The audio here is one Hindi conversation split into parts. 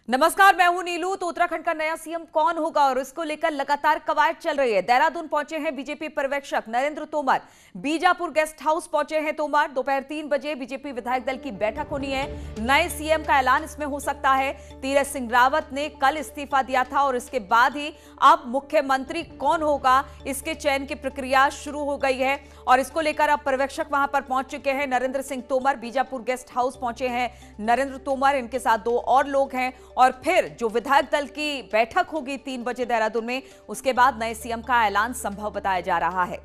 नमस्कार, मैं हूं नीलू। तो उत्तराखंड का नया सीएम कौन होगा और इसको लेकर लगातार कवायद चल रही है। देहरादून पहुंचे हैं बीजेपी पर्यवेक्षक नरेंद्र तोमर। बीजापुर गेस्ट हाउस पहुंचे हैं तोमर। दोपहर 3 बजे बीजेपी विधायक दल की बैठक होनी है। नए सीएम का ऐलान इसमें हो सकता है। तीरथ सिंह रावत ने कल इस्तीफा दिया था और इसके बाद ही अब मुख्यमंत्री कौन होगा इसके चयन की प्रक्रिया शुरू हो गई है और इसको लेकर अब पर्यवेक्षक वहां पर पहुंच चुके हैं। नरेंद्र सिंह तोमर बीजापुर गेस्ट हाउस पहुंचे हैं नरेंद्र तोमर, इनके साथ 2 और लोग हैं और फिर जो विधायक दल की बैठक होगी 3 बजे देहरादून में, उसके बाद नए सीएम का ऐलान संभव बताया जा रहा है।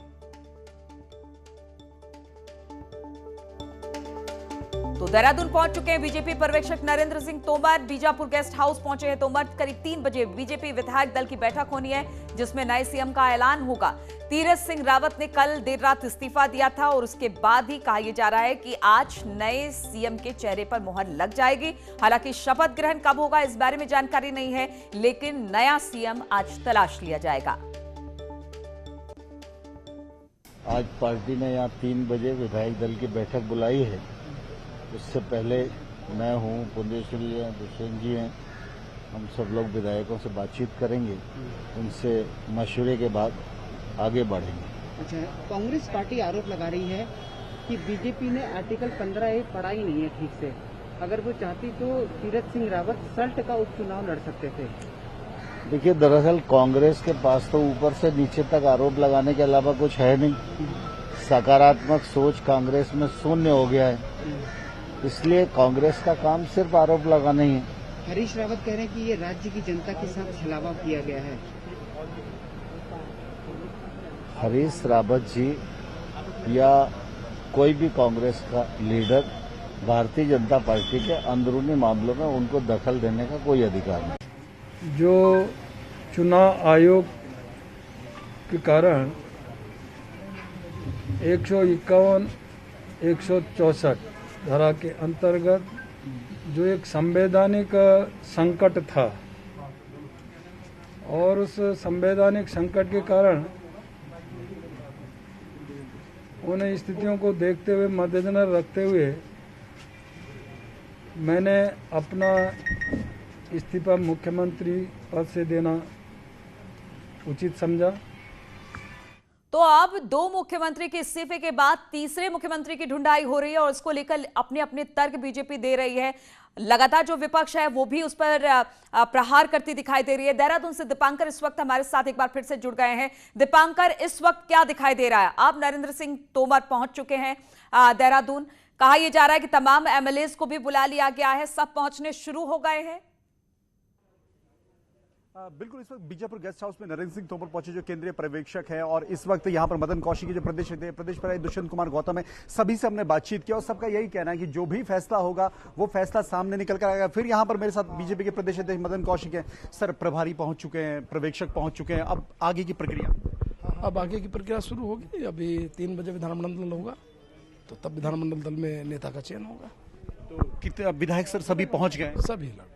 तो देहरादून पहुंच चुके हैं बीजेपी पर्यवेक्षक नरेंद्र सिंह तोमर। बीजापुर गेस्ट हाउस पहुंचे हैं तोमर। करीब 3 बजे बीजेपी विधायक दल की बैठक होनी है जिसमें नए सीएम का ऐलान होगा। तीरथ सिंह रावत ने कल देर रात इस्तीफा दिया था और उसके बाद ही कहा जा रहा है कि आज नए सीएम के चेहरे पर मुहर लग जाएगी। हालांकि शपथ ग्रहण कब होगा इस बारे में जानकारी नहीं है, लेकिन नया सीएम आज तलाश लिया जाएगा। आज पार्टी ने यहाँ 3 बजे विधायक दल की बैठक बुलाई है। उससे पहले मैं हूँ, पुंडेश्वरी हैं, दुष्यंत जी हैं, हम सब लोग विधायकों से बातचीत करेंगे, उनसे मशवरे के बाद आगे बढ़ेंगे। अच्छा, कांग्रेस पार्टी आरोप लगा रही है कि बीजेपी ने आर्टिकल 15A पढ़ा ही नहीं है ठीक से। अगर वो चाहती तो तीरथ सिंह रावत सल्ट का उपचुनाव लड़ सकते थे। देखिए, दरअसल कांग्रेस के पास तो ऊपर से नीचे तक आरोप लगाने के अलावा कुछ है नहीं। सकारात्मक सोच कांग्रेस में शून्य हो गया है, इसलिए कांग्रेस का काम सिर्फ आरोप लगाना ही है। हरीश रावत कह रहे हैं कि ये राज्य की जनता के साथ छलावा किया गया है। हरीश रावत जी या कोई भी कांग्रेस का लीडर भारतीय जनता पार्टी के अंदरूनी मामलों में उनको दखल देने का कोई अधिकार नहीं। जो चुनाव आयोग के कारण 151, 164 धारा के अंतर्गत जो एक संवैधानिक संकट था और उस संवैधानिक संकट के कारण उन स्थितियों को देखते हुए, मद्देनजर रखते हुए मैंने अपना इस्तीफा मुख्यमंत्री पद से देना उचित समझा। तो अब 2 मुख्यमंत्री के इस्तीफे के बाद तीसरे मुख्यमंत्री की ढूंढाई हो रही है और इसको लेकर अपने अपने तर्क बीजेपी दे रही है। लगातार जो विपक्ष है वो भी उस पर प्रहार करती दिखाई दे रही है। देहरादून से दीपांकर इस वक्त हमारे साथ एक बार फिर से जुड़ गए हैं। दीपांकर, इस वक्त क्या दिखाई दे रहा है? अब नरेंद्र सिंह तोमर पहुंच चुके हैं देहरादून। कहा यह जा रहा है कि तमाम एमएलएज को भी बुला लिया गया है, सब पहुंचने शुरू हो गए हैं। बिल्कुल, इस वक्त बीजापुर गेस्ट हाउस में नरेंद्र सिंह तोमर पहुंचे जो केंद्रीय पर्यवेक्षक हैं और इस वक्त यहां पर मदन कौशिक के जो प्रदेश प्रभारी दुष्यंत कुमार गौतम है, सभी से हमने बातचीत किया और सबका यही कहना है कि जो भी फैसला होगा वो फैसला सामने निकल कर आएगा। फिर यहां पर मेरे साथ बीजेपी के प्रदेश अध्यक्ष मदन कौशिक हैं। सर, प्रभारी पहुंच चुके हैं, पर्यवेक्षक पहुंच चुके हैं, अब आगे की प्रक्रिया? अब आगे की प्रक्रिया शुरू होगी। अभी 3 बजे विधानमंडल होगा तो तब विधानमंडल दल में नेता का चयन होगा। तो कितने विधायक सर सभी पहुंच गए? सभी लोग।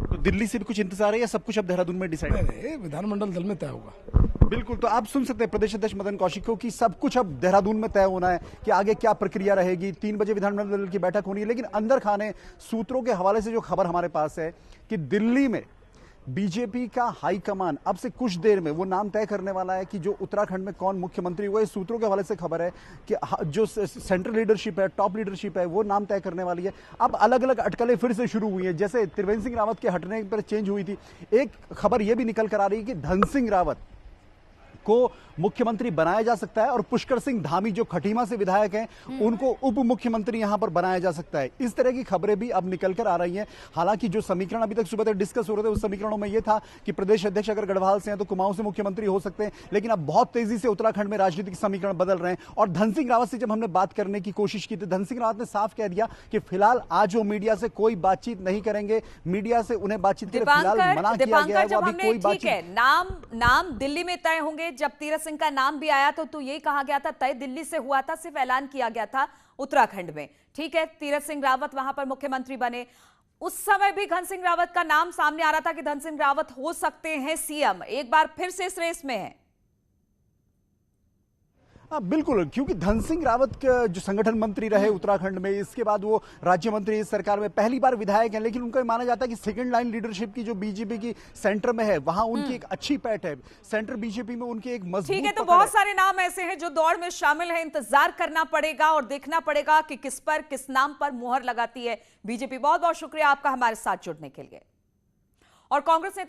तो दिल्ली से भी कुछ इंतजार है या सब कुछ अब देहरादून में डिसाइड? नहीं, विधानमंडल दल में तय होगा। बिल्कुल, तो आप सुन सकते हैं प्रदेश अध्यक्ष मदन कौशिक को कि सब कुछ अब देहरादून में तय होना है कि आगे क्या प्रक्रिया रहेगी। 3 बजे विधानमंडल दल की बैठक होनी है, लेकिन अंदर खाने सूत्रों के हवाले से जो खबर हमारे पास है कि दिल्ली में बीजेपी का हाईकमान अब से कुछ देर में वो नाम तय करने वाला है कि जो उत्तराखंड में कौन मुख्यमंत्री हुआ। इस सूत्रों के हवाले से खबर है कि जो सेंट्रल लीडरशिप है, टॉप लीडरशिप है, वो नाम तय करने वाली है। अब अलग अलग अटकलें फिर से शुरू हुई हैं, जैसे त्रिवेंद्र सिंह रावत के हटने पर चेंज हुई थी। एक खबर यह भी निकल कर आ रही है कि धन सिंह रावत को मुख्यमंत्री बनाया जा सकता है और पुष्कर सिंह धामी जो खटीमा से विधायक हैं उनको उप मुख्यमंत्री यहां पर बनाया जा सकता है। इस तरह की खबरें भी अब निकल कर आ रही हैं। हालांकि जो समीकरण अभी तक सुबह तक डिस्कस हो रहे थे उस समीकरणों में यह था कि प्रदेश अध्यक्ष अगर गढ़वाल से हैं तो कुमाऊं से मुख्यमंत्री हो सकते हैं, लेकिन अब बहुत तेजी से उत्तराखंड में राजनीतिक समीकरण बदल रहे हैं। और धन सिंह रावत से जब हमने बात करने की कोशिश की तो धन सिंह रावत ने साफ कह दिया कि फिलहाल आज वो मीडिया से कोई बातचीत नहीं करेंगे। मीडिया से उन्हें बातचीत के लिए फिलहाल मना किया गया है। अभी कोई बातचीत नाम दिल्ली में तय होंगे। जब तीरथ सिंह का नाम भी आया तो यही कहा गया था तय दिल्ली से हुआ था, सिर्फ ऐलान किया गया था उत्तराखंड में। ठीक है, तीरथ सिंह रावत वहां पर मुख्यमंत्री बने। उस समय भी धन सिंह रावत का नाम सामने आ रहा था कि धन सिंह रावत हो सकते हैं सीएम। एक बार फिर से इस रेस में है। बिल्कुल, क्योंकि धन सिंह रावत के जो संगठन मंत्री रहे उत्तराखंड में, इसके बाद वो राज्य मंत्री इस सरकार में पहली बार विधायक हैं, लेकिन उनका माना जाता है कि सेकंड लाइन लीडरशिप की जो बीजेपी की सेंटर में है, वहां उनकी एक अच्छी पैठ है। सेंटर बीजेपी में उनकी एक मजबूत ठीक है, तो पकड़ बहुत सारे नाम ऐसे हैं जो दौड़ में शामिल हैं। इंतजार करना पड़ेगा और देखना पड़ेगा कि किस पर, किस नाम पर मुहर लगाती है बीजेपी। बहुत बहुत शुक्रिया आपका हमारे साथ जुड़ने के लिए। और कांग्रेस ने